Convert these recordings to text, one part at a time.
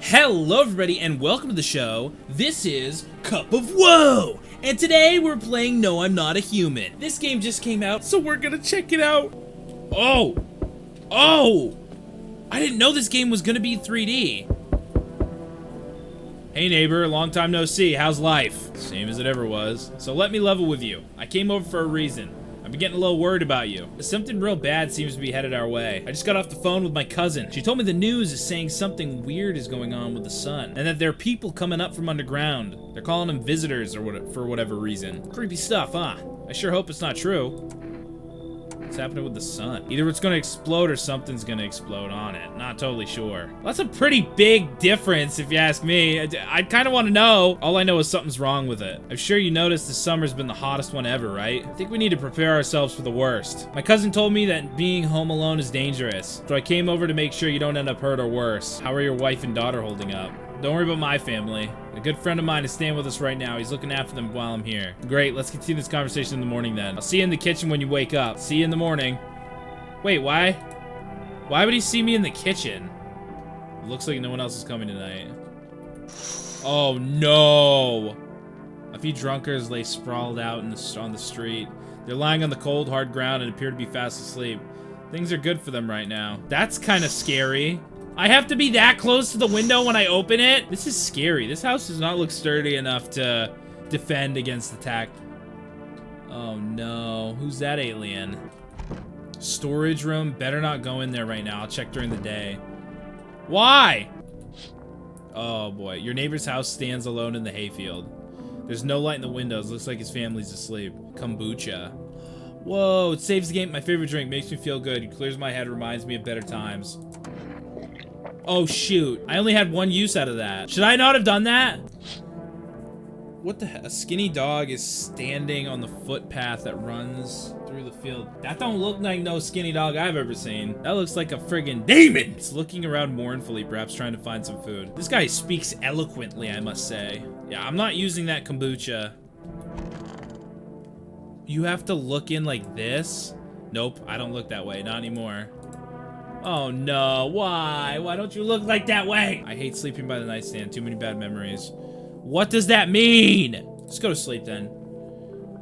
Hello everybody and welcome to the show. This is Cup of Woe! And today we're playing No I'm Not a Human. This game just came out, so we're gonna check it out. Oh! I didn't know this game was gonna be 3D. Hey neighbor, long time no see, how's life? Same as it ever was. So let me level with you. I came over for a reason. I've been getting a little worried about you. Something real bad seems to be headed our way. I just got off the phone with my cousin. She told me the news is saying something weird is going on with the sun, and that there are people coming up from underground. They're calling them visitors or for whatever reason. Creepy stuff, huh? I sure hope it's not true. What's happening with the sun? Either it's gonna explode or something's gonna explode on it. Not totally sure. Well, that's a pretty big difference if you ask me. I kind of want to know. All I know is something's wrong with it. I'm sure you noticed this summer's been the hottest one ever, right? I think we need to prepare ourselves for the worst. My cousin told me that being home alone is dangerous, so I came over to make sure you don't end up hurt or worse. How are your wife and daughter holding up? Don't worry about my family. A good friend of mine is staying with us right now. He's looking after them while I'm here. Great, let's continue this conversation in the morning then. I'll see you in the kitchen when you wake up. See you in the morning. Wait, why? Why would he see me in the kitchen? It looks like no one else is coming tonight. Oh no! A few drunkards lay sprawled out on the street. They're lying on the cold, hard ground and appear to be fast asleep. Things are good for them right now. That's kind of scary. I have to be that close to the window when I open it? This is scary. This house does not look sturdy enough to defend against attack. Oh no, who's that alien? Storage room, better not go in there right now. I'll check during the day. Why? Oh boy, your neighbor's house stands alone in the hayfield. There's no light in the windows, looks like his family's asleep. Kombucha. Whoa, it saves the game. My favorite drink, makes me feel good. It clears my head, reminds me of better times. Oh shoot, I only had one use out of that. Should I not have done that? What the heck? A skinny dog is standing on the footpath that runs through the field. That don't look like no skinny dog I've ever seen. That looks like a friggin' demon. It's looking around mournfully, perhaps trying to find some food. This guy speaks eloquently, I must say. Yeah, I'm not using that kombucha. You have to look in like this? Nope, I don't look that way, not anymore. Oh no, why? Why don't you look like that way? I hate sleeping by the nightstand, too many bad memories. What does that mean? Let's go to sleep then.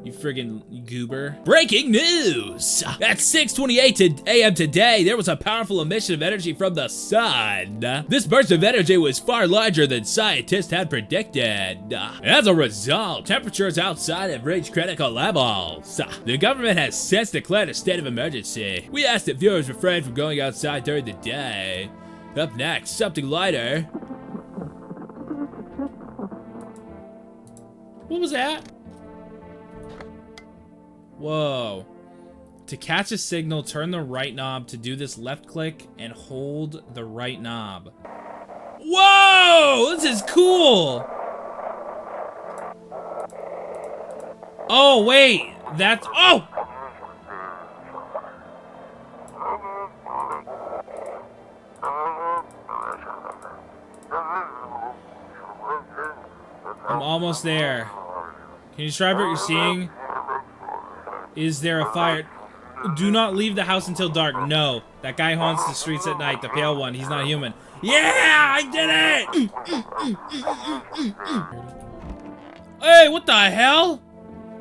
You friggin' goober. Breaking news! At 6:28 a.m. today, there was a powerful emission of energy from the sun. This burst of energy was far larger than scientists had predicted. As a result, temperatures outside have reached critical levels. The government has since declared a state of emergency. We asked that viewers refrain from going outside during the day. Up next, something lighter. What was that? Whoa. To catch a signal, turn the right knob. To do this, left click and hold the right knob. Whoa! This is cool! Oh, wait. That's... Oh! I'm almost there. Can you describe what you're seeing? Is there a fire? Do not leave the house until dark. No. That guy haunts the streets at night. The pale one. He's not human. Yeah! I did it! Hey, what the hell?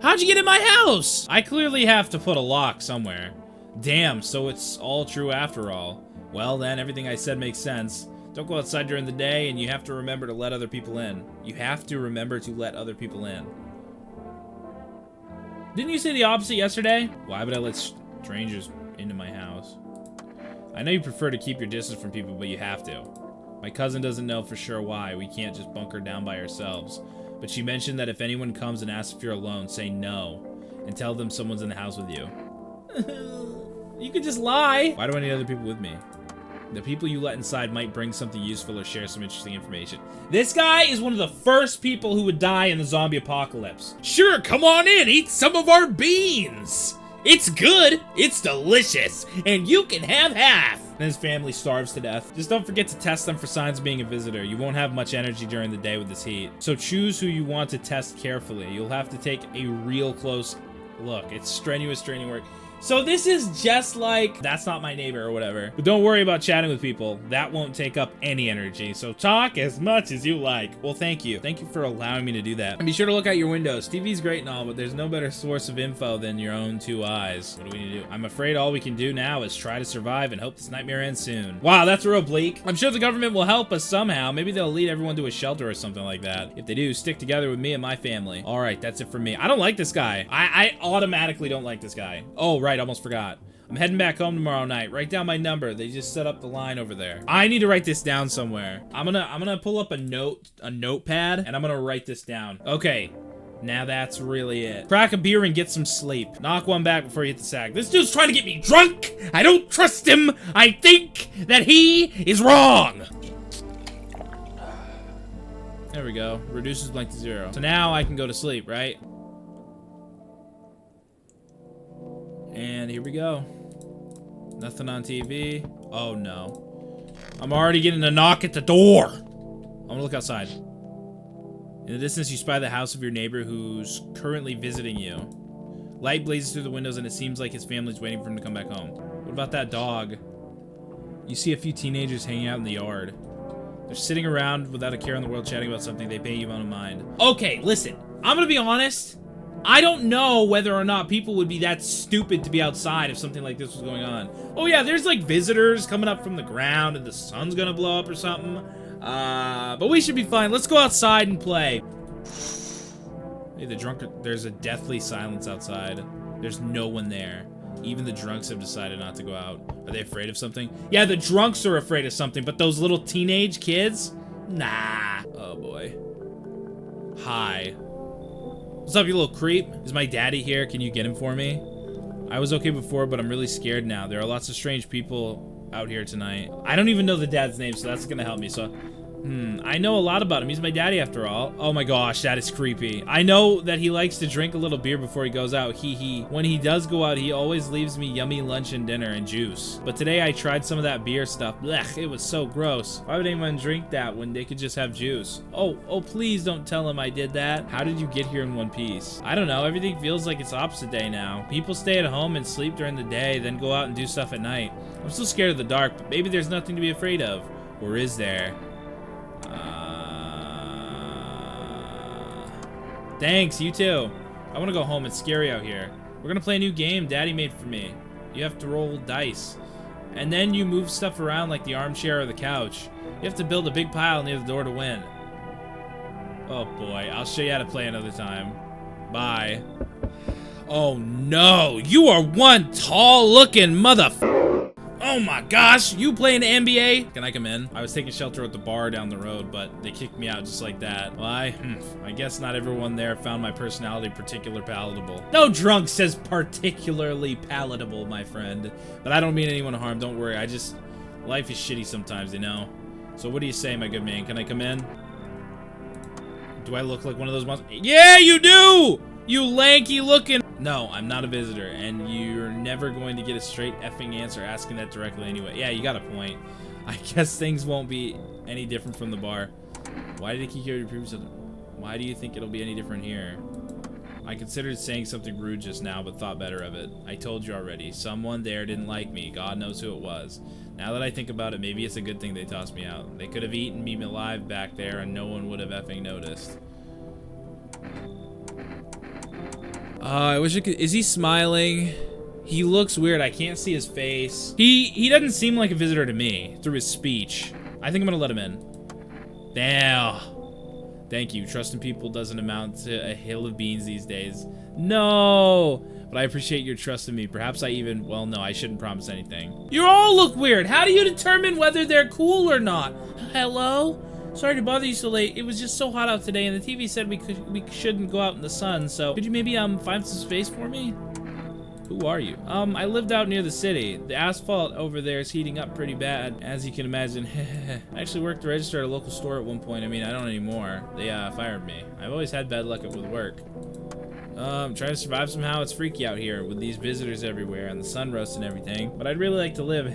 How'd you get in my house? I clearly have to put a lock somewhere. Damn, so it's all true after all. Well then, everything I said makes sense. Don't go outside during the day, and you have to remember to let other people in. You have to remember to let other people in. Didn't you say the opposite yesterday? Why would I let strangers into my house? I know you prefer to keep your distance from people, but you have to. My cousin doesn't know for sure why. We can't just bunker down by ourselves. But she mentioned that if anyone comes and asks if you're alone, say no. And tell them someone's in the house with you. You could just lie. Why do I need other people with me? The people you let inside might bring something useful or share some interesting information. This guy is one of the first people who would die in the zombie apocalypse. Sure, come on in, eat some of our beans. It's good, it's delicious, and you can have half. And his family starves to death. Just don't forget to test them for signs of being a visitor. You won't have much energy during the day with this heat. So choose who you want to test carefully. You'll have to take a real close look. It's strenuous training work. So this is just like, that's not my neighbor or whatever. But don't worry about chatting with people. That won't take up any energy. So talk as much as you like. Well, thank you. Thank you for allowing me to do that. And be sure to look out your windows. TV's great and all, but there's no better source of info than your own two eyes. What do we need to do? I'm afraid all we can do now is try to survive and hope this nightmare ends soon. Wow, that's real bleak. I'm sure the government will help us somehow. Maybe they'll lead everyone to a shelter or something like that. If they do, stick together with me and my family. All right, that's it for me. I don't like this guy. I automatically don't like this guy. Oh, right, almost forgot. I'm heading back home tomorrow night. Write down my number. They just set up the line over there. I need to write this down somewhere. I'm gonna pull up a notepad, and I'm gonna write this down. Okay. Now that's really it. Crack a beer and get some sleep. Knock one back before you hit the sack. This dude's trying to get me drunk. I don't trust him. I think that he is wrong. There we go. Reduces blank to 0. So now I can go to sleep, right? And here we go. Nothing on TV. Oh no. I'm already getting a knock at the door. I'm gonna look outside. In the distance, you spy the house of your neighbor who's currently visiting you. Light blazes through the windows and it seems like his family's waiting for him to come back home. What about that dog? You see a few teenagers hanging out in the yard. They're sitting around without a care in the world chatting about something they pay you on mind. Okay, listen. I'm gonna be honest. I don't know whether or not people would be that stupid to be outside if something like this was going on. Oh yeah, there's like visitors coming up from the ground and the sun's gonna blow up or something. But we should be fine. Let's go outside and play. Hey, there's a deathly silence outside. There's no one there. Even the drunks have decided not to go out. Are they afraid of something? Yeah, the drunks are afraid of something, but those little teenage kids? Nah. Oh boy. Hi. What's up, you little creep? Is my daddy here? Can you get him for me? I was okay before, but I'm really scared now. There are lots of strange people out here tonight. I don't even know the dad's name, so that's gonna help me. So, I know a lot about him. He's my daddy after all. Oh my gosh, that is creepy. I know that he likes to drink a little beer before he goes out. When he does go out, he always leaves me yummy lunch and dinner and juice. But today I tried some of that beer stuff. Blech, it was so gross. Why would anyone drink that when they could just have juice? Oh, please don't tell him I did that. How did you get here in one piece? I don't know. Everything feels like it's opposite day now. People stay at home and sleep during the day, then go out and do stuff at night. I'm still scared of the dark, but maybe there's nothing to be afraid of. Or is there? Thanks, you too. I want to go home. It's scary out here. We're gonna play a new game Daddy made for me. You have to roll dice. And then you move stuff around like the armchair or the couch. You have to build a big pile near the door to win. Oh boy, I'll show you how to play another time. Bye. Oh no, you are one tall looking motherfucker. Oh my gosh, you play in the NBA? Can I come in? I was taking shelter at the bar down the road, but they kicked me out just like that. Why? I guess not everyone there found my personality particularly palatable. No drunk says particularly palatable, my friend. But I don't mean anyone harm, don't worry. Life is shitty sometimes, you know? So what do you say, my good man? Can I come in? Do I look like one of those monsters? Yeah, you do! You lanky looking. No, I'm not a visitor, and you're never going to get a straight effing answer asking that directly anyway. Yeah, you got a point. I guess things won't be any different from the bar. Why did he kick you out of your previous? Why do you think it'll be any different here? I considered saying something rude just now, but thought better of it. I told you already. Someone there didn't like me. God knows who it was. Now that I think about it, maybe it's a good thing they tossed me out. They could have eaten me alive back there, and no one would have effing noticed. I wish I could. Is he smiling? He looks weird. I can't see his face. He doesn't seem like a visitor to me through his speech. I think I'm gonna let him in. Damn. Thank you. Trusting people doesn't amount to a hill of beans these days. No. But I appreciate your trust in me. Perhaps I even, well, no, I shouldn't promise anything. You all look weird. How do you determine whether they're cool or not? Hello? Sorry to bother you so late. It was just so hot out today, and the TV said we shouldn't go out in the sun. So could you maybe find some space for me? Who are you? I lived out near the city. The asphalt over there is heating up pretty bad, as you can imagine. I actually worked the register at a local store at one point. I mean, I don't anymore. They fired me. I've always had bad luck with work. Trying to survive somehow. It's freaky out here with these visitors everywhere and the sun roast and everything. But I'd really like to live.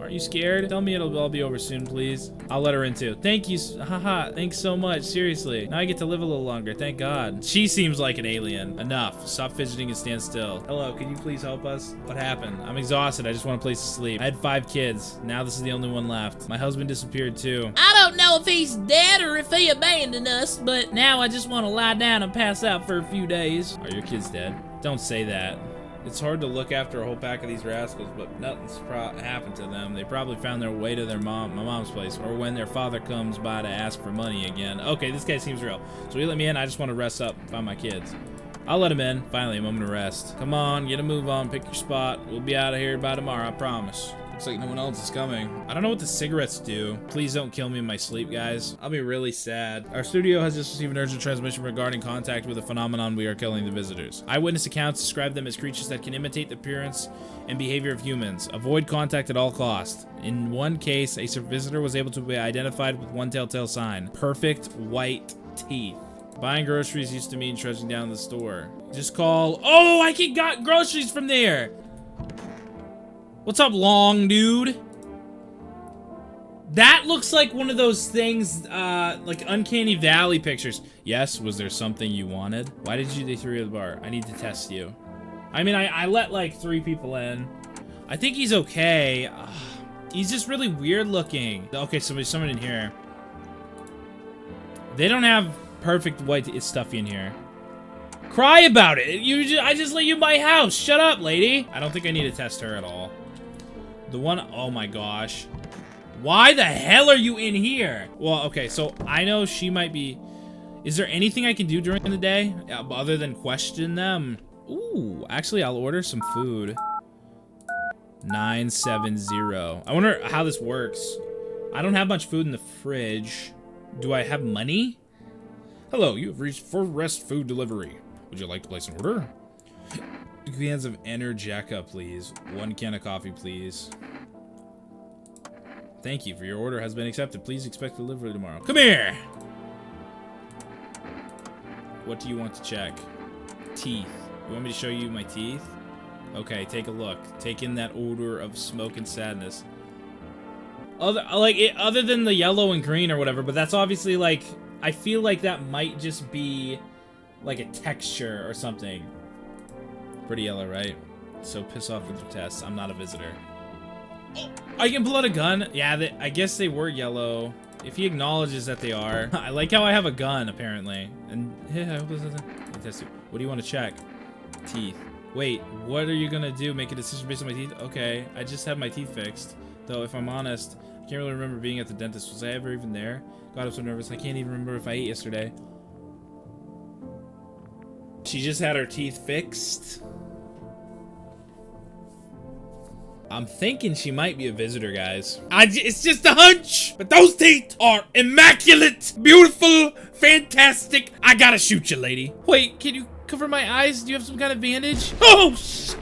Aren't you scared? Tell me it'll all be over soon, please. I'll let her in too. Thank you. Haha. Thanks so much. Seriously. Now I get to live a little longer. Thank God. She seems like an alien. Enough. Stop fidgeting and stand still. Hello. Can you please help us? What happened? I'm exhausted. I just want a place to sleep. I had 5 kids. Now this is the only one left. My husband disappeared too. I don't know if he's dead or if he abandoned us, but now I just want to lie down and pass out for a few days. Are your kids dead? Don't say that. It's hard to look after a whole pack of these rascals, but nothing's happened to them. They probably found their way to my mom's place, or when their father comes by to ask for money again. Okay, this guy seems real. So he let me in. I just want to rest up and find my kids. I'll let him in. Finally, a moment of rest. Come on, get a move on, pick your spot. We'll be out of here by tomorrow, I promise. Looks like no one else is coming. I don't know what the cigarettes do. Please don't kill me in my sleep, guys. I'll be really sad. Our studio has just received an urgent transmission regarding contact with a phenomenon we are killing the visitors. Eyewitness accounts describe them as creatures that can imitate the appearance and behavior of humans. Avoid contact at all costs. In one case, a visitor was able to be identified with one telltale sign: perfect white teeth. Buying groceries used to mean trudging down the store. Just call. Oh, I can get groceries from there. What's up, long dude? That looks like one of those things, like Uncanny Valley pictures. Yes, was there something you wanted? Why did they throw you at the bar? I need to test you. I mean, I let like 3 people in. I think he's okay. He's just really weird looking. Okay, so there's someone in here. They don't have perfect white. It's stuffy in here. Cry about it. I just let you in my house. Shut up, lady. I don't think I need to test her at all. The one, oh my gosh. Why the hell are you in here? Well, okay, so I know she might be... Is there anything I can do during the day other than question them? Ooh, actually, I'll order some food. 970. I wonder how this works. I don't have much food in the fridge. Do I have money? Hello, you have reached for rest food delivery. Would you like to place an order? 2 cans of Energica, please. 1 can of coffee, please. Thank you. For your order has been accepted. Please expect delivery tomorrow. Come here! What do you want to check? Teeth. You want me to show you my teeth? Okay, take a look. Take in that odor of smoke and sadness. Other than the yellow and green or whatever, but that's obviously like... I feel like that might just be like a texture or something. Pretty yellow, right? So piss off with your tests. I'm not a visitor. Oh, I can pull out a gun? Yeah, I guess they were yellow. If he acknowledges that they are. I like how I have a gun, apparently. And yeah, what do you want to check? Teeth. Wait, what are you gonna do? Make a decision based on my teeth? Okay, I just had my teeth fixed. Though, if I'm honest, I can't really remember being at the dentist. Was I ever even there? God, I'm so nervous. I can't even remember if I ate yesterday. She just had her teeth fixed. I'm thinking she might be a visitor, guys. It's just a hunch, but those teeth are immaculate, beautiful, fantastic. I gotta shoot you, lady. Wait, can you cover my eyes? Do you have some kind of bandage? Oh, shit.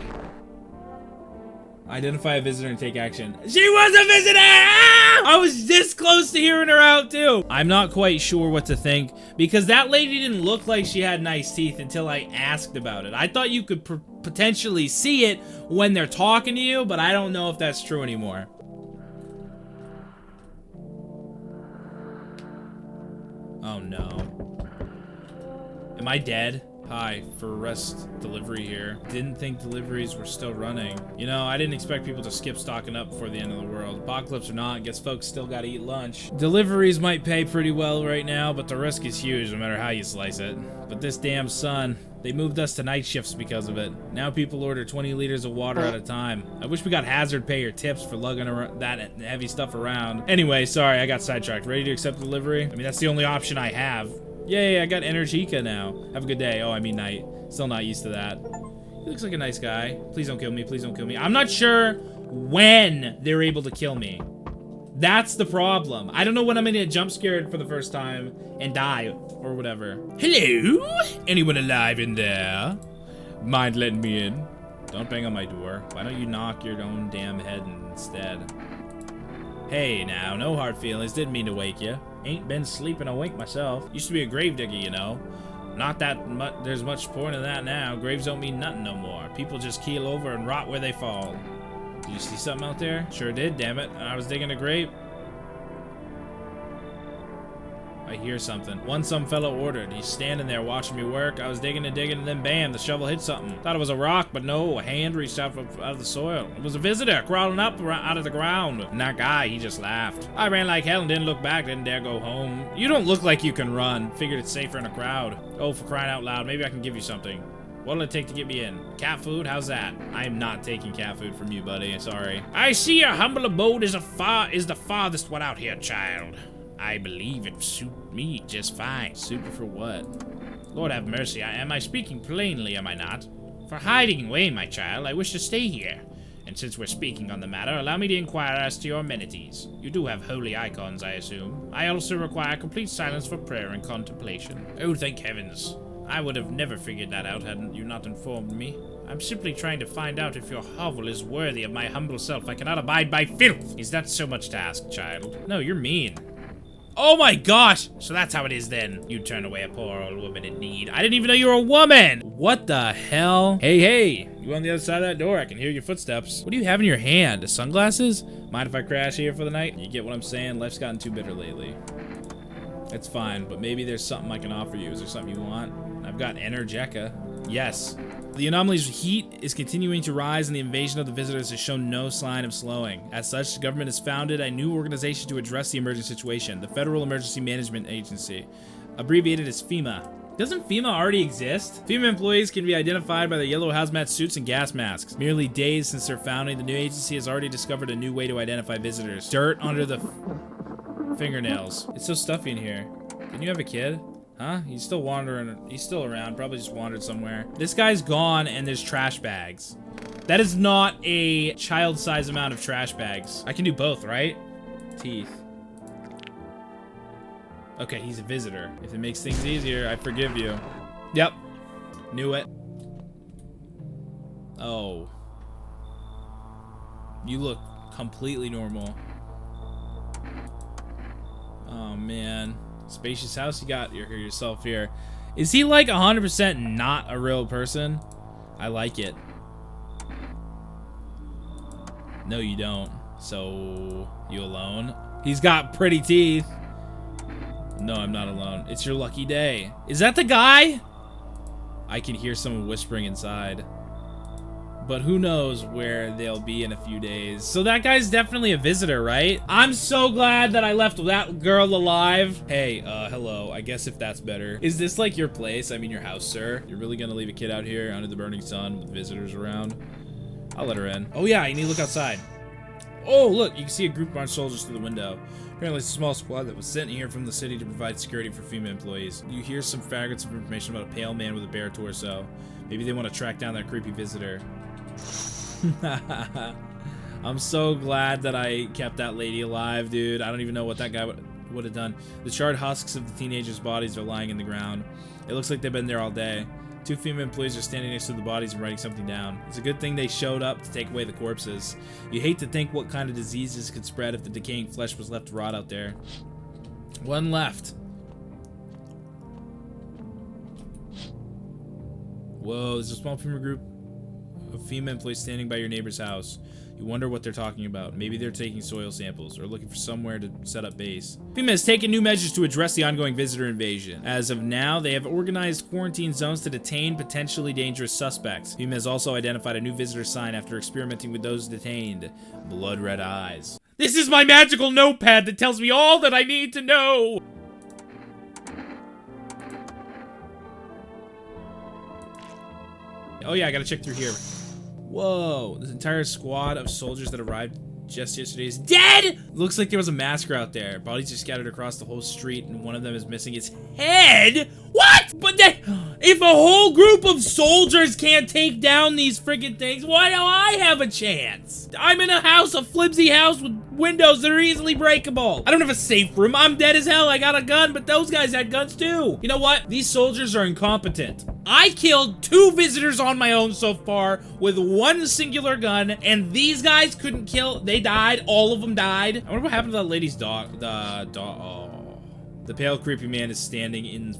Identify a visitor and take action. She was a visitor! Ah! I was this close to hearing her out, too. I'm not quite sure what to think, because that lady didn't look like she had nice teeth until I asked about it. I thought you could potentially see it when they're talking to you, but I don't know if that's true anymore. Oh, no. Am I dead? Hi, for rest delivery here. Didn't think deliveries were still running. You know, I didn't expect people to skip stocking up before the end of the world. Apocalypse or not, guess folks still gotta eat lunch. Deliveries might pay pretty well right now, but the risk is huge no matter how you slice it. But this damn sun, they moved us to night shifts because of it. Now people order 20 liters of water at a time. I wish we got hazard pay or tips for lugging that heavy stuff around. Anyway, sorry, I got sidetracked. Ready to accept delivery? I mean, that's the only option I have. Yay, I got Energica now. Have a good day. Oh, I mean night. Still not used to that. He looks like a nice guy. Please don't kill me. Please don't kill me. I'm not sure when they're able to kill me. That's the problem. I don't know when I'm gonna get jump scared for the first time and die or whatever. Hello? Anyone alive in there? Mind letting me in? Don't bang on my door. Why don't you knock your own damn head instead? Hey now, no hard feelings. Didn't mean to wake you. Ain't been sleeping a wink myself. Used to be a gravedigger, you know. Not that much. There's much point in that now. Graves don't mean nothing no more. People just keel over and rot where they fall. Did you see something out there? Sure did, damn it. I was digging a grape. I hear something. One some fellow ordered. He's standing there watching me work. I was digging and digging, and then bam, the shovel hit something. Thought it was a rock, but no, a hand reached out of the soil. It was a visitor crawling up out of the ground. And that guy, he just laughed. I ran like hell and didn't look back, didn't dare go home. You don't look like you can run. Figured it's safer in a crowd. Oh, for crying out loud, maybe I can give you something. What'll it take to get me in? Cat food? How's that? I am not taking cat food from you, buddy. Sorry. I see your humble abode is the farthest one out here, child. I believe it suit me just fine. Super for what? Lord have mercy, am I speaking plainly, am I not? For hiding away, my child, I wish to stay here. And since we're speaking on the matter, allow me to inquire as to your amenities. You do have holy icons, I assume. I also require complete silence for prayer and contemplation. Oh, thank heavens. I would have never figured that out hadn't you not informed me. I'm simply trying to find out if your hovel is worthy of my humble self. I cannot abide by filth. Is that so much to ask, child? No, you're mean. Oh my gosh! So that's how it is then. You turn away a poor old woman in need. I didn't even know you were a woman! What the hell? Hey, hey! You on the other side of that door? I can hear your footsteps. What do you have in your hand? Sunglasses? Mind if I crash here for the night? You get what I'm saying? Life's gotten too bitter lately. It's fine, but maybe there's something I can offer you. Is there something you want? I've got Energeca. Yes. The anomaly's heat is continuing to rise and the invasion of the visitors has shown no sign of slowing. As such, the government has founded a new organization to address the emerging situation, the Federal Emergency Management Agency, abbreviated as FEMA. Doesn't FEMA already exist? FEMA employees can be identified by their yellow hazmat suits and gas masks. Merely days since their founding, the new agency has already discovered a new way to identify visitors. Dirt under the fingernails. It's so stuffy in here. Didn't you have a kid? Huh? He's still wandering. He's still around. Probably just wandered somewhere. This guy's gone and there's trash bags. That is not a child-size amount of trash bags. I can do both, right? Teeth. Okay, he's a visitor. If it makes things easier, I forgive you. Yep. Knew it. Oh. You look completely normal. Oh, man. Spacious house you got yourself here. Is he like 100% not a real person? I like it. No, you don't. So, you alone? He's got pretty teeth. No, I'm not alone. It's your lucky day. Is that the guy? I can hear someone whispering inside. But who knows where they'll be in a few days. So that guy's definitely a visitor, right? I'm so glad that I left that girl alive. Hey, hello. I guess if that's better. Is this like your place? I mean your house, sir? You're really gonna leave a kid out here under the burning sun with visitors around? I'll let her in. Oh yeah, you need to look outside. Oh, look, you can see a group of armed soldiers through the window. Apparently it's a small squad that was sent here from the city to provide security for FEMA employees. You hear some fragments of information about a pale man with a bare torso. Maybe they want to track down that creepy visitor. I'm so glad that I kept that lady alive, dude. I don't even know what that guy would have done. The charred husks of the teenagers' bodies are lying in the ground. It looks like they've been there all day. Two female employees are standing next to the bodies and writing something down. It's a good thing they showed up to take away the corpses. You hate to think what kind of diseases could spread if the decaying flesh was left to rot out there. One left. Whoa, there's a small female group of female employees standing by your neighbor's house. You wonder what they're talking about. Maybe they're taking soil samples or looking for somewhere to set up base. FEMA has taken new measures to address the ongoing visitor invasion. As of now, they have organized quarantine zones to detain potentially dangerous suspects. FEMA has also identified a new visitor sign after experimenting with those detained. Blood red eyes. This is my magical notepad that tells me all that I need to know! Oh yeah, I gotta check through here. Whoa, this entire squad of soldiers that arrived just yesterday is dead! Looks like there was a massacre out there. Bodies are scattered across the whole street and one of them is missing its head? What? But if a whole group of soldiers can't take down these friggin' things, why do I have a chance? I'm in a house, a flimsy house with windows that are easily breakable. I don't have a safe room. I'm dead as hell. I got a gun, but those guys had guns too. You know what? These soldiers are incompetent. I killed 2 visitors on my own so far with 1 singular gun, and these guys couldn't kill. They died. All of them died. I wonder what happened to that lady's dog. The pale, creepy man is standing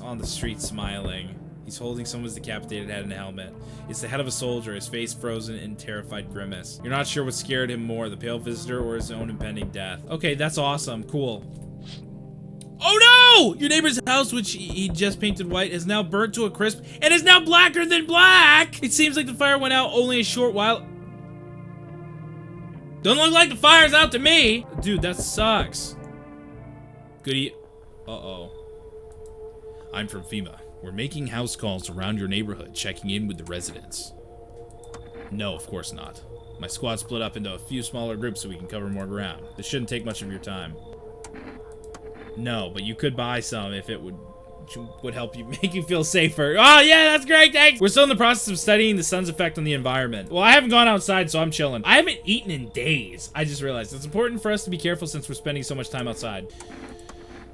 on the street smiling. He's holding someone's decapitated head in a helmet. It's the head of a soldier, his face frozen in terrified grimace. You're not sure what scared him more, the pale visitor or his own impending death. Okay, that's awesome. Cool. Oh no! Your neighbor's house, which he just painted white, is now burnt to a crisp and is now blacker than black! It seems like the fire went out only a short while. Don't look like the fire's out to me! Dude, that sucks. Goody. Uh-oh. I'm from FEMA. We're making house calls around your neighborhood, checking in with the residents. No, of course not. My squad split up into a few smaller groups so we can cover more ground. This shouldn't take much of your time. No, but you could buy some if it would help you, make you feel safer. Oh yeah, that's great, thanks! We're still in the process of studying the sun's effect on the environment. Well, I haven't gone outside, so I'm chilling. I haven't eaten in days. I just realized it's important for us to be careful since we're spending so much time outside.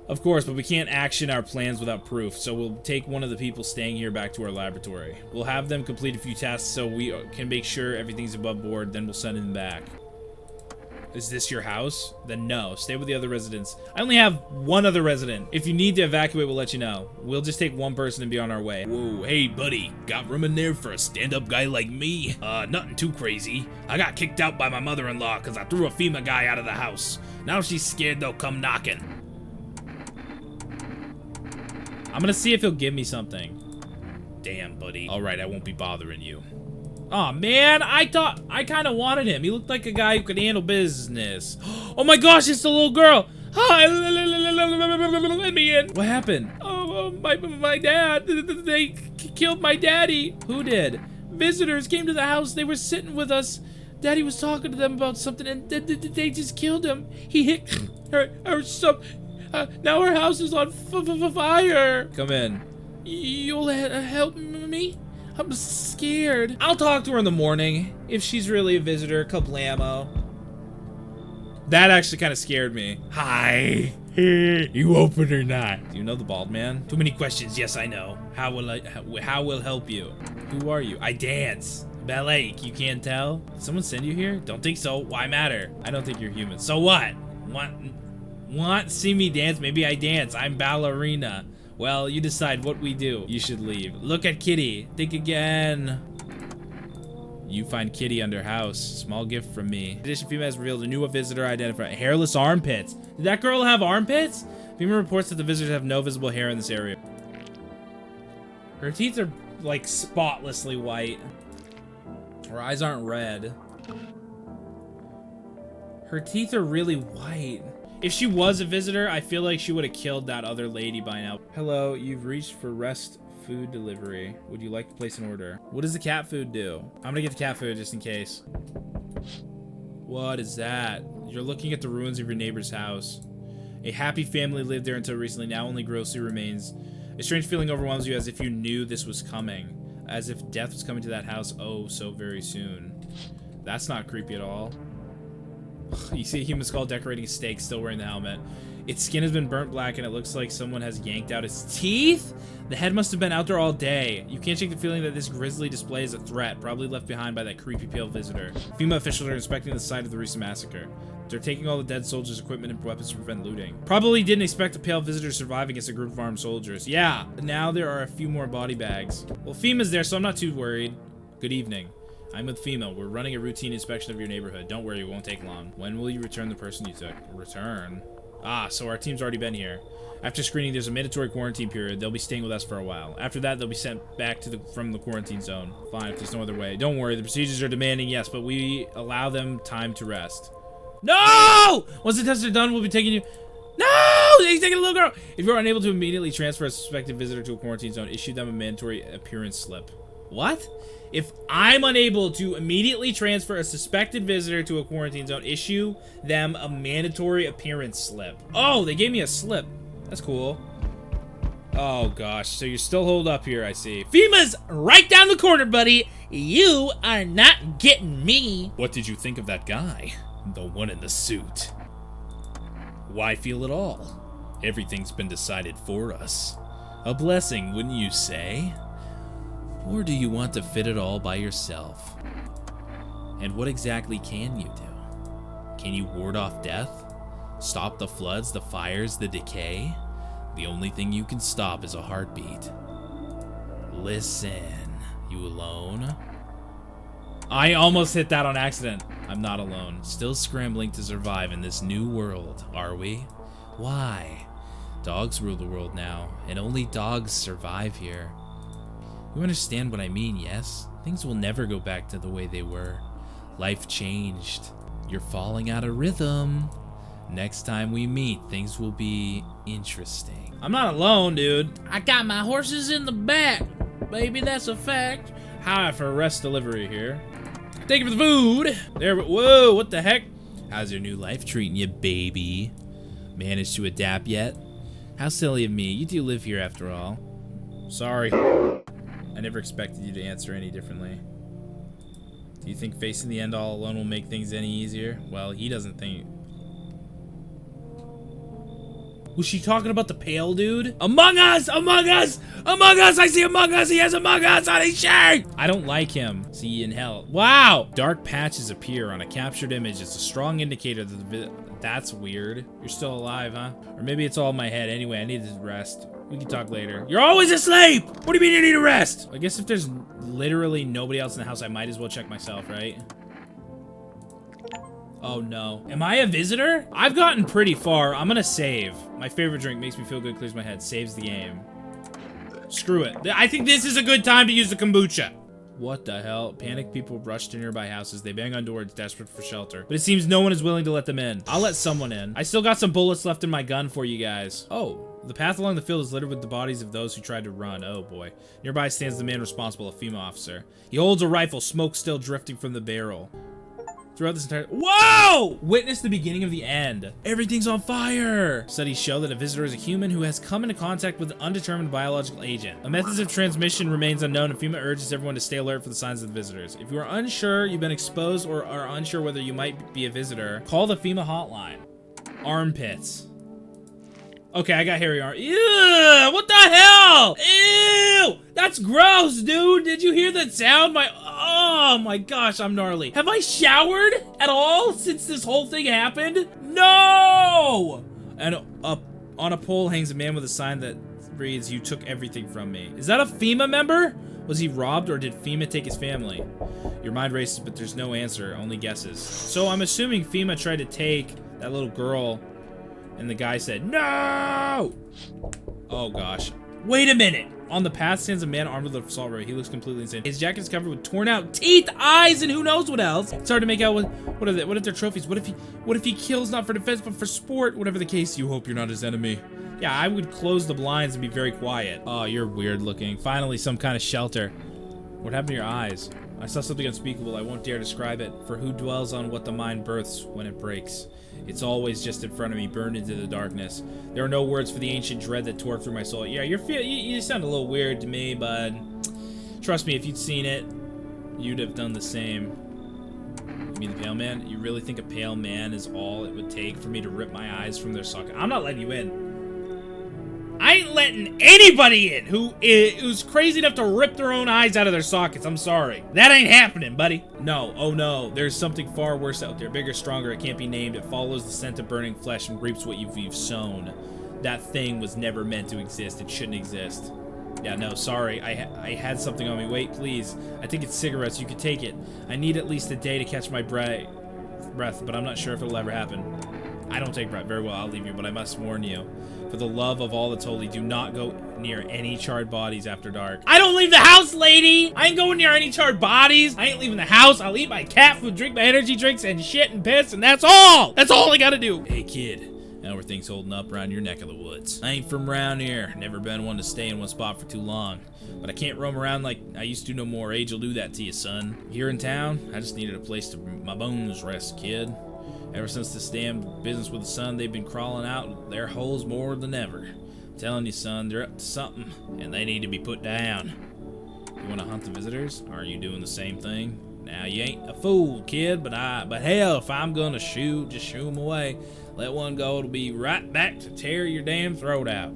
Of course, but we can't action our plans without proof, so we'll take one of the people staying here back to our laboratory. We'll have them complete a few tasks so we can make sure everything's above board, then we'll send them back. Is this your house? Then no, stay with the other residents. I only have one other resident. If you need to evacuate, we'll let you know. We'll just take one person and be on our way. Whoa, hey buddy, got room in there for a stand-up guy like me? Nothing too crazy. I got kicked out by my mother-in-law because I threw a FEMA guy out of the house. Now she's scared they'll come knocking. I'm gonna see if he'll give me something. Damn, buddy. All right, I won't be bothering you. Oh man, I thought I kind of wanted him. He looked like a guy who could handle business. Oh my gosh, it's the little girl. Hi, let me in. What happened? Oh, my dad. They killed my daddy. Who did? Visitors came to the house. They were sitting with us. Daddy was talking to them about something, and they just killed him. He hit her stuff. Now her house is on fire. Come in. You'll help me? I'm scared. I'll talk to her in the morning. If she's really a visitor, kablamo. That actually kind of scared me. Hi. You open or not? Do you know the bald man? Too many questions. Yes, I know. How will help you? Who are you? I dance. Ballet. You can't tell? Did someone send you here? Don't think so. Why matter? I don't think you're human. So what? Want see me dance? Maybe I dance. I'm ballerina. Well, you decide what we do. You should leave. Look at Kitty. Think again. You find Kitty under house. Small gift from me. Addition, FEMA has revealed a new visitor identified. Hairless armpits. Did that girl have armpits? FEMA reports that the visitors have no visible hair in this area. Her teeth are like spotlessly white. Her eyes aren't red. Her teeth are really white. If she was a visitor, I feel like she would have killed that other lady by now. Hello, you've reached for rest food delivery. Would you like to place an order? What does the cat food do? I'm gonna get the cat food just in case. What is that? You're looking at the ruins of your neighbor's house. A happy family lived there until recently, now only grocery remains. A strange feeling overwhelms you as if you knew this was coming. As if death was coming to that house oh so very soon. That's not creepy at all. You see a human skull decorating a stake, still wearing the helmet. Its skin has been burnt black and it looks like someone has yanked out its teeth? The head must have been out there all day. You can't shake the feeling that this grisly display is a threat, probably left behind by that creepy pale visitor. FEMA officials are inspecting the site of the recent massacre. They're taking all the dead soldiers' equipment and weapons to prevent looting. Probably didn't expect a pale visitor to survive against a group of armed soldiers. Yeah, now there are a few more body bags. Well, FEMA's there, so I'm not too worried. Good evening. I'm with FEMA. We're running a routine inspection of your neighborhood. Don't worry, it won't take long. When will you return the person you took? Return? Ah, so our team's already been here. After screening, there's a mandatory quarantine period. They'll be staying with us for a while. After that, they'll be sent back to from the quarantine zone. Fine, if there's no other way. Don't worry, the procedures are demanding, yes, but we allow them time to rest. No! Once the tests are done, we'll be taking you... No! He's taking a little girl! If you're unable to immediately transfer a suspected visitor to a quarantine zone, issue them a mandatory appearance slip. What? If I'm unable to immediately transfer a suspected visitor to a quarantine zone, issue them a mandatory appearance slip. Oh, they gave me a slip. That's cool. Oh gosh, so you're still holed up here, I see. FEMA's right down the corner, buddy. You are not getting me. What did you think of that guy? The one in the suit. Why feel it all? Everything's been decided for us. A blessing, wouldn't you say? Or do you want to fit it all by yourself? And what exactly can you do? Can you ward off death? Stop the floods, the fires, the decay? The only thing you can stop is a heartbeat. Listen, you alone? I almost hit that on accident. I'm not alone. Still scrambling to survive in this new world, are we? Why? Dogs rule the world now, and only dogs survive here. You understand what I mean, yes? Things will never go back to the way they were. Life changed. You're falling out of rhythm. Next time we meet, things will be interesting. I'm not alone, dude. I got my horses in the back. Baby, that's a fact. Hi for a rest delivery here. Thank you for the food. There, whoa, what the heck? How's your new life treating you, baby? Managed to adapt yet? How silly of me. You do live here after all. Sorry. I never expected you to answer any differently. Do you think facing the end all alone will make things any easier? Well, he doesn't think. Was she talking about the pale dude? Among Us! Among Us! Among Us! I see Among Us! He has Among Us on his shirt! I don't like him. See you in hell. Wow! Dark patches appear on a captured image. It's a strong indicator that that's weird. You're still alive, huh? Or maybe it's all in my head. Anyway, I need to rest. We can talk later. You're always asleep! What do you mean you need to rest? I guess if there's literally nobody else in the house, I might as well check myself, right? Oh no. Am I a visitor? I've gotten pretty far. I'm gonna save. My favorite drink makes me feel good, clears my head, saves the game. Screw it. I think this is a good time to use the kombucha. What the hell? Panicked people rush to nearby houses. They bang on doors, desperate for shelter. But it seems no one is willing to let them in. I'll let someone in. I still got some bullets left in my gun for you guys. Oh. The path along the field is littered with the bodies of those who tried to run. Oh boy. Nearby stands the man responsible, a female officer. He holds a rifle, smoke still drifting from the barrel. Throughout this entire— Whoa! Witness the beginning of the end. Everything's on fire! Studies show that a visitor is a human who has come into contact with an undetermined biological agent. A method of transmission remains unknown, and FEMA urges everyone to stay alert for the signs of the visitors. If you are unsure you've been exposed or are unsure whether you might be a visitor, call the FEMA hotline. Armpits. Okay, I got hairy arm. Ew! What the hell? Ew! That's gross, dude! Did you hear that sound? Oh my gosh, I'm gnarly. Have I showered at all since this whole thing happened? No! And up on a pole hangs a man with a sign that reads, "You took everything from me." Is that a FEMA member? Was he robbed, or did FEMA take his family? Your mind races, but there's no answer, only guesses. So I'm assuming FEMA tried to take that little girl, and the guy said, "No!" Oh gosh. Wait a minute! On the path stands a man armed with an assault rifle. He looks completely insane. His jacket is covered with torn out teeth, eyes, and who knows what else. It's hard to make out what are they, what are their trophies? What if he kills not for defense but for sport? Whatever the case, you hope you're not his enemy. Yeah, I would close the blinds and be very quiet. Oh, you're weird looking. Finally, some kind of shelter. What happened to your eyes? I saw something unspeakable. I won't dare describe it. For who dwells on what the mind births when it breaks? It's always just in front of me, burned into the darkness. There are no words for the ancient dread that tore through my soul. Yeah, you sound a little weird to me, bud. Trust me, if you'd seen it, you'd have done the same. You mean the pale man? You really think a pale man is all it would take for me to rip my eyes from their socket? I'm not letting you in. I ain't letting anybody in who's crazy enough to rip their own eyes out of their sockets. I'm sorry. That ain't happening, buddy. No, oh no. There's something far worse out there. Bigger, stronger. It can't be named. It follows the scent of burning flesh and reaps what you've sown. That thing was never meant to exist. It shouldn't exist. Yeah, no, sorry. I had something on me. Wait, please. I think it's cigarettes. You could take it. I need at least a day to catch my breath, but I'm not sure if it'll ever happen. I don't take breath. Very well, I'll leave you, but I must warn you. For the love of all that's holy, do not go near any charred bodies after dark. I don't leave the house, lady! I ain't going near any charred bodies. I ain't leaving the house. I'll eat my cat food, drink my energy drinks, and shit and piss, and that's all! That's all I gotta do! Hey, kid. How are things holding up around your neck of the woods? I ain't from around here. Never been one to stay in one spot for too long. But I can't roam around like I used to no more. Age will do that to you, son. Here in town, I just needed a place to my bones rest, kid. Ever since this damn business with the sun, they've been crawling out their holes more than ever. I'm telling you, son, they're up to something, and they need to be put down. You want to hunt the visitors? Are you doing the same thing? Now, you ain't a fool, kid, but hell, if I'm gonna shoot, just shoo them away. Let one go, it'll be right back to tear your damn throat out.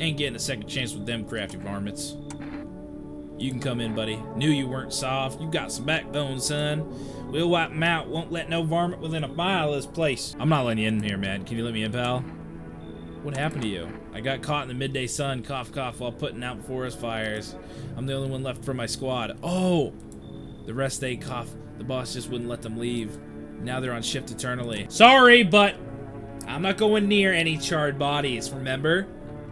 Ain't getting a second chance with them crafty varmints. You can come in, buddy. Knew you weren't soft. You got some backbone, son. We'll wipe them out. Won't let no varmint within a mile of this place. I'm not letting you in here, man. Can you let me in, pal? What happened to you? I got caught in the midday sun, cough, cough, while putting out forest fires. I'm the only one left from my squad. Oh! The rest they cough. The boss just wouldn't let them leave. Now they're on shift eternally. Sorry, but I'm not going near any charred bodies, remember?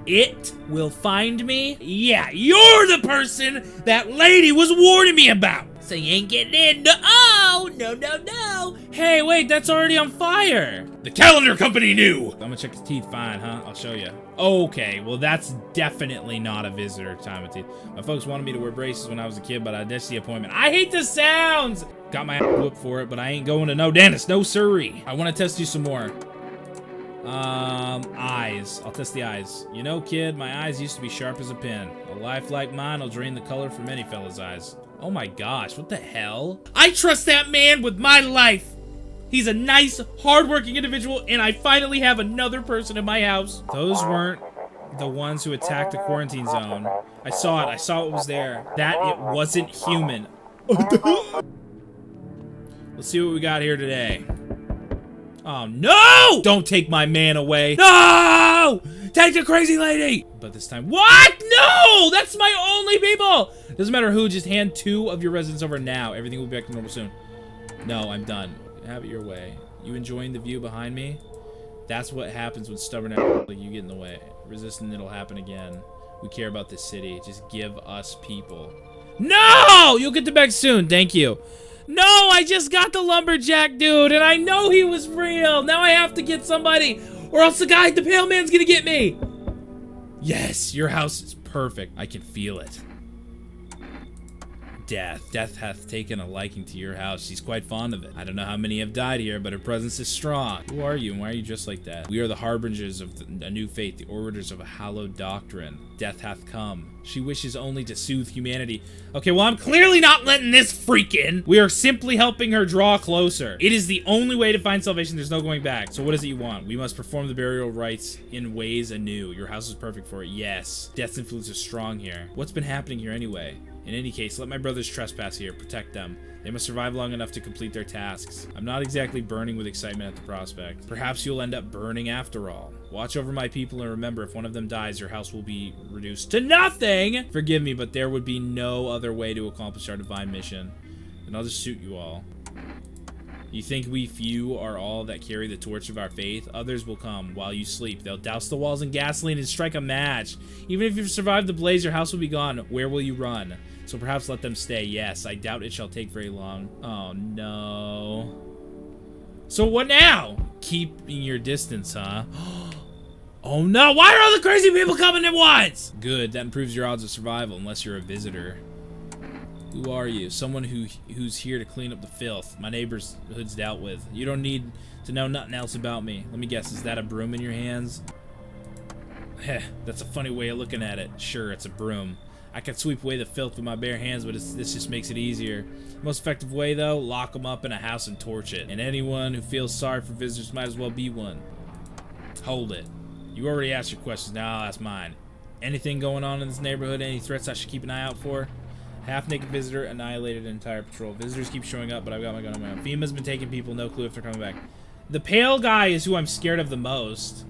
It will find me? Yeah, you're the person that lady was warning me about! So you ain't getting in. No, oh, no, no, no. Hey, wait, that's already on fire! The calendar company knew! I'm gonna check his teeth, fine, huh? I'll show you. Okay, well that's definitely not a visitor time of teeth. My folks wanted me to wear braces when I was a kid, but I ditched the appointment. I hate the sounds! Got my ass whooped for it, but I ain't going to no dentist, no siree. I wanna test you some more. Eyes. I'll test the eyes. You know, kid, my eyes used to be sharp as a pin. A life like mine will drain the color from any fella's eyes. Oh my gosh, what the hell? I trust that man with my life! He's a nice, hardworking individual, and I finally have another person in my house. Those weren't the ones who attacked the quarantine zone. I saw it. I saw what was there. That it wasn't human. Let's see what we got here today. Oh, no! Don't take my man away. No! Take the crazy lady! But this time, what? No! That's my only people! Doesn't matter who, just hand 2 of your residents over now. Everything will be back to normal soon. No, I'm done. Have it your way. You enjoying the view behind me? That's what happens when stubborn like you get in the way. Resisting, it'll happen again. We care about this city. Just give us people. No! You'll get them back soon. Thank you. No, I just got the lumberjack dude, and I know he was real. Now I have to get somebody, or else the guy, the pale man's gonna get me. Yes, your house is perfect. I can feel it. Death hath taken a liking to your house. She's quite fond of it. I don't know how many have died here, but her presence is strong. Who are you, and why are you dressed like that? We are the harbingers of a new fate, the orators of a hallowed doctrine. Death hath come. She wishes only to soothe humanity. Okay, well, I'm clearly not letting this freak in. We are simply helping her draw closer. It is the only way to find salvation. There's no going back. So what is it you want? We must perform the burial rites in ways anew. Your house is perfect for it. Yes. Death's influence is strong here. What's been happening here anyway? In any case, let my brothers trespass here. Protect them. They must survive long enough to complete their tasks. I'm not exactly burning with excitement at the prospect. Perhaps you'll end up burning after all. Watch over my people and remember, if one of them dies, your house will be reduced to nothing! Forgive me, but there would be no other way to accomplish our divine mission. Then I'll just shoot you all. You think we few are all that carry the torch of our faith? Others will come while you sleep. They'll douse the walls in gasoline and strike a match. Even if you've survived the blaze, your house will be gone. Where will you run? So perhaps let them stay. Yes, I doubt it shall take very long. Oh, no. So what now? Keeping your distance, huh? Oh, no. Why are all the crazy people coming at once? Good. That improves your odds of survival, unless you're a visitor. Who are you? Someone who's here to clean up the filth my neighborhood's dealt with. You don't need to know nothing else about me. Let me guess. Is that a broom in your hands? Heh, that's a funny way of looking at it. Sure, it's a broom. I could sweep away the filth with my bare hands, but this just makes it easier. Most effective way, though, lock them up in a house and torch it. And anyone who feels sorry for visitors might as well be one. Hold it. You already asked your questions, now I'll ask mine. Anything going on in this neighborhood? Any threats I should keep an eye out for? Half-naked visitor annihilated an entire patrol. Visitors keep showing up, but I've got my gun on my own. FEMA's been taking people, no clue if they're coming back. The pale guy is who I'm scared of the most.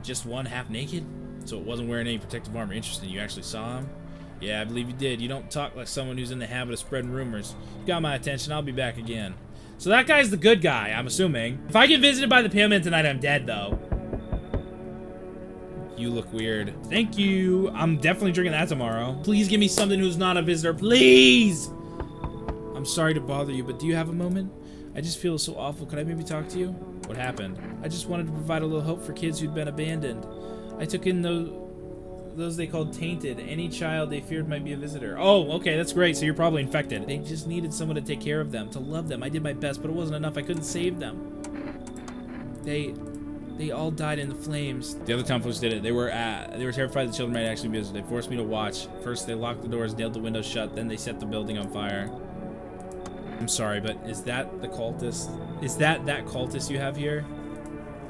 Just one half-naked? So it wasn't wearing any protective armor. Interesting. You actually saw him? Yeah, I believe you did. You don't talk like someone who's in the habit of spreading rumors. You got my attention. I'll be back again. So that guy's the good guy, I'm assuming. If I get visited by the pale man tonight, I'm dead, though. You look weird. Thank you. I'm definitely drinking that tomorrow. Please give me something who's not a visitor. Please! I'm sorry to bother you, but do you have a moment? I just feel so awful. Could I maybe talk to you? What happened? I just wanted to provide a little hope for kids who'd been abandoned. I took in those they called tainted. Any child they feared might be a visitor. Oh, okay, that's great. So you're probably infected. They just needed someone to take care of them, to love them. I did my best, but it wasn't enough. I couldn't save them. They all died in the flames. The other town folks did it. They were terrified the children might actually be visited. They forced me to watch. First, they locked the doors, nailed the windows shut. Then they set the building on fire. I'm sorry, but is that the cultist? Is that cultist you have here?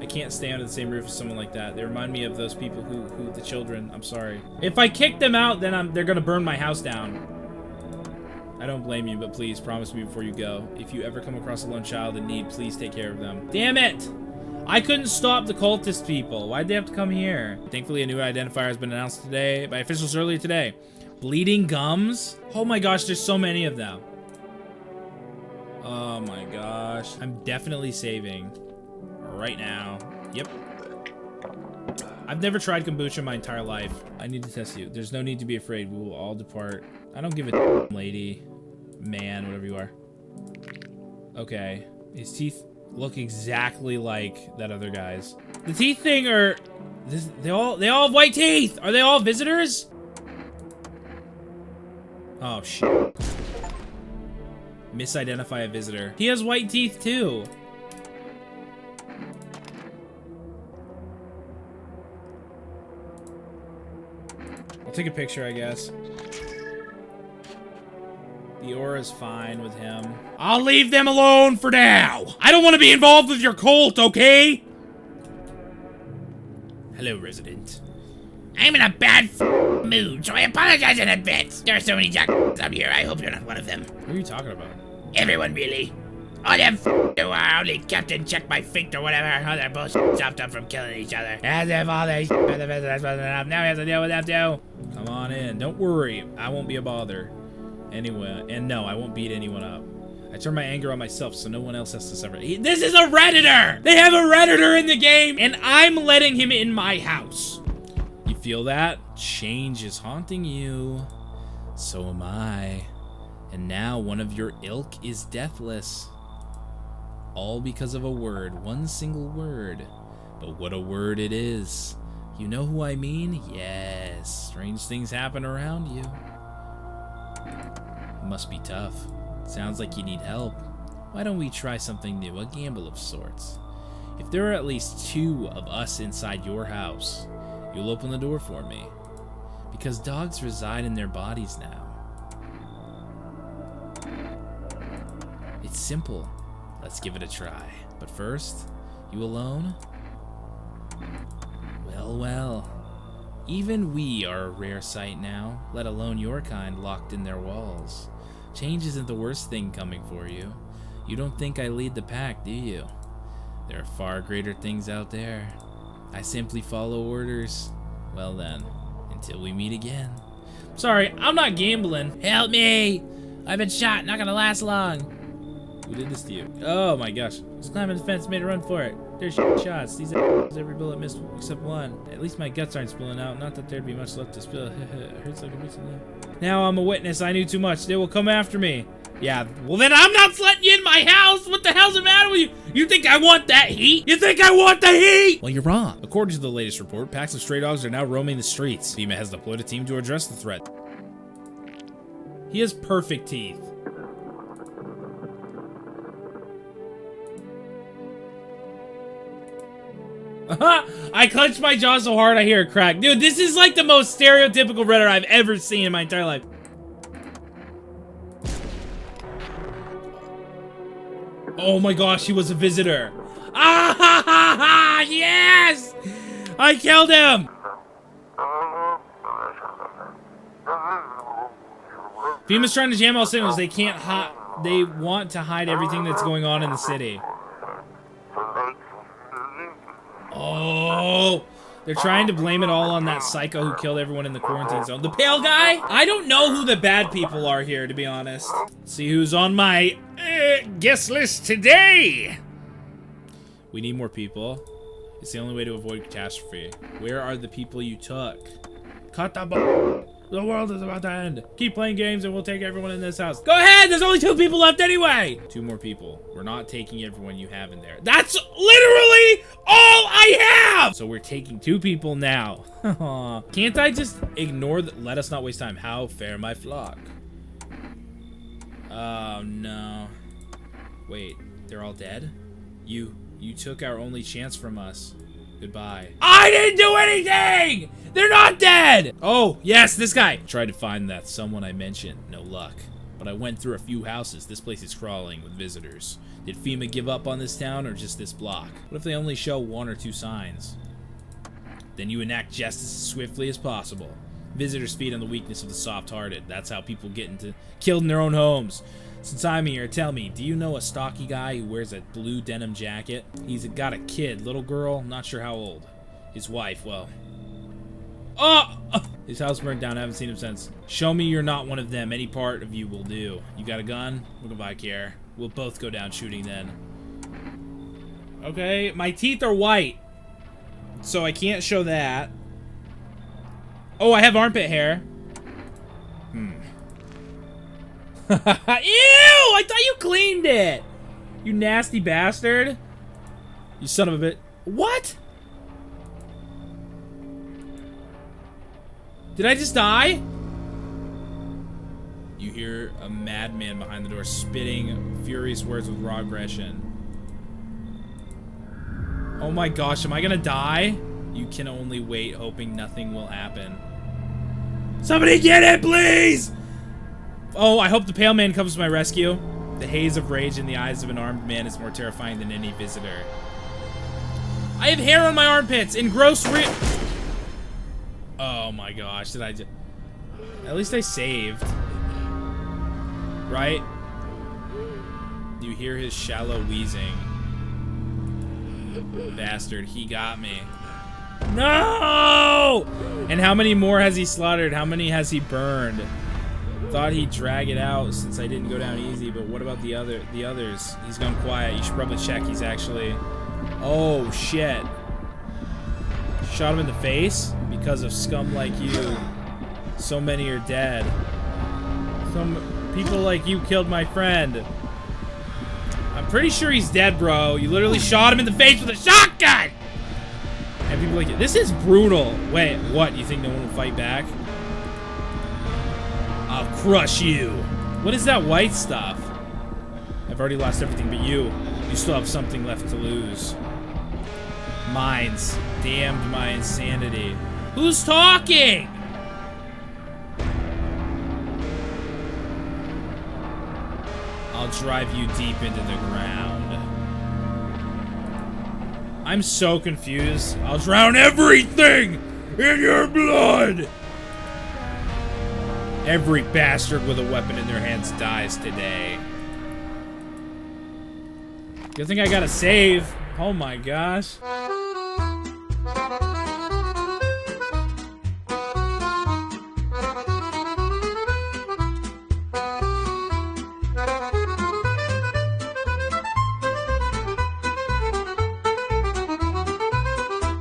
I can't stay under the same roof as someone like that. They remind me of those people who the children. I'm sorry. If I kick them out, then they're gonna burn my house down. I don't blame you, but please promise me before you go. If you ever come across a lone child in need, please take care of them. Damn it! I couldn't stop the cultist people. Why'd they have to come here? Thankfully, a new identifier has been announced today by officials earlier today. Bleeding gums? Oh my gosh, there's so many of them. Oh my gosh. I'm definitely saving right now. Yep. I've never tried kombucha in my entire life. I need to test you. There's no need to be afraid. We will all depart. I don't give a lady, man, whatever you are. Okay. His teeth look exactly like that other guy's. The teeth thing are... They all have white teeth! Are they all visitors? Oh, shit. Misidentify a visitor. He has white teeth, too. I'll take a picture, I guess. The aura's fine with him. I'll leave them alone for now. I don't want to be involved with your cult, okay? Hello, resident. I'm in a bad mood, so I apologize in advance. There are so many jacks up here. I hope you're not one of them. Who are you talking about? Everyone, really. All them who are only kept in check by fate or whatever. All their bullshit stopped them from killing each other. As if all they for the visitors wasn't enough. Now we have to deal with them too. Come on in. Don't worry. I won't be a bother. Anyway, and no, I won't beat anyone up. I turn my anger on myself so no one else has to suffer. This is a Redditor! They have a Redditor in the game, and I'm letting him in my house. You feel that? Change is haunting you. So am I. And now one of your ilk is deathless. All because of a word, one single word. But what a word it is. You know who I mean? Yes, strange things happen around you. Must be tough. Sounds like you need help. Why don't we try something new, a gamble of sorts? If there are at least 2 of us inside your house, you'll open the door for me. Because dogs reside in their bodies now. It's simple. Let's give it a try. But first, you alone? Well, well. Even we are a rare sight now, let alone your kind locked in their walls. Change isn't the worst thing coming for you. You don't think I lead the pack, do you? There are far greater things out there. I simply follow orders. Well then, until we meet again. Sorry, I'm not gambling. Help me! I've been shot, not gonna last long. Who did this to you? Oh my gosh. Just climbing the fence, made a run for it. There's shots. These are every bullet missed except one. At least my guts aren't spilling out. Not that there'd be much left to spill. It hurts like a piece of limb. Now I'm a witness. I knew too much. They will come after me. Yeah, well then I'm not letting you in my house. What the hell's the matter with you? You think I want that heat? You think I want the heat? Well, you're wrong. According to the latest report, packs of stray dogs are now roaming the streets. FEMA has deployed a team to address the threat. He has perfect teeth. I clenched my jaw so hard I hear a crack. Dude, this is like the most stereotypical Redditor I've ever seen in my entire life. Oh my gosh, he was a visitor. Ah ha ha ha! Yes! I killed him! FEMA's trying to jam all signals. They can't they want to hide everything that's going on in the city. Oh, they're trying to blame it all on that psycho who killed everyone in the quarantine zone. The pale guy? I don't know who the bad people are here, to be honest. Let's see who's on my guest list today. We need more people. It's the only way to avoid catastrophe. Where are the people you took? Cut the The world is about to end. Keep playing games and we'll take everyone in this house. Go ahead, there's only 2 people left anyway. 2 more people. We're not taking everyone you have in there. That's literally all I have. So we're taking 2 people now. Can't I just ignore that? Let us not waste time. How fair my flock. Oh no. Wait, they're all dead? You took our only chance from us. Goodbye. I didn't do anything! They're not dead! Oh, yes, this guy. Tried to find that someone I mentioned. No luck. But I went through a few houses. This place is crawling with visitors. Did FEMA give up on this town or just this block? What if they only show 1 or 2 signs? Then you enact justice as swiftly as possible. Visitors feed on the weakness of the soft-hearted. That's how people get killed in their own homes. Since I'm here, tell me, do you know a stocky guy who wears a blue denim jacket? He's got a kid, little girl, not sure how old. His wife, well... Oh! His house burned down, I haven't seen him since. Show me you're not one of them, any part of you will do. You got a gun? What do I care? We'll both go down shooting then. Okay, my teeth are white. So I can't show that. Oh, I have armpit hair. Ew! I thought you cleaned it! You nasty bastard. You son of a bit. What? Did I just die? You hear a madman behind the door spitting furious words with raw aggression. Oh my gosh, am I gonna die? You can only wait, hoping nothing will happen. Somebody get it, please! Oh, I hope the pale man comes to my rescue. The haze of rage in the eyes of an armed man is more terrifying than any visitor. I have hair on my armpits in gross Oh my gosh, did I just... At least I saved. Right? You hear his shallow wheezing. Bastard, he got me. No! And how many more has he slaughtered? How many has he burned? Thought he'd drag it out since I didn't go down easy, but what about the others? He's gone quiet. You should probably check. He's actually... Oh, shit. Shot him in the face? Because of scum like you. So many are dead. Some people like you killed my friend. I'm pretty sure he's dead, bro. You literally shot him in the face with a shotgun! And people like you. This is brutal. Wait, what? You think no one will fight back? I'll crush you. What is that white stuff? I've already lost everything but you. You still have something left to lose. Mines. Damned my insanity. Who's talking? I'll drive you deep into the ground. I'm so confused. I'll drown everything in your blood. Every bastard with a weapon in their hands dies today. Good thing I gotta save. Oh my gosh.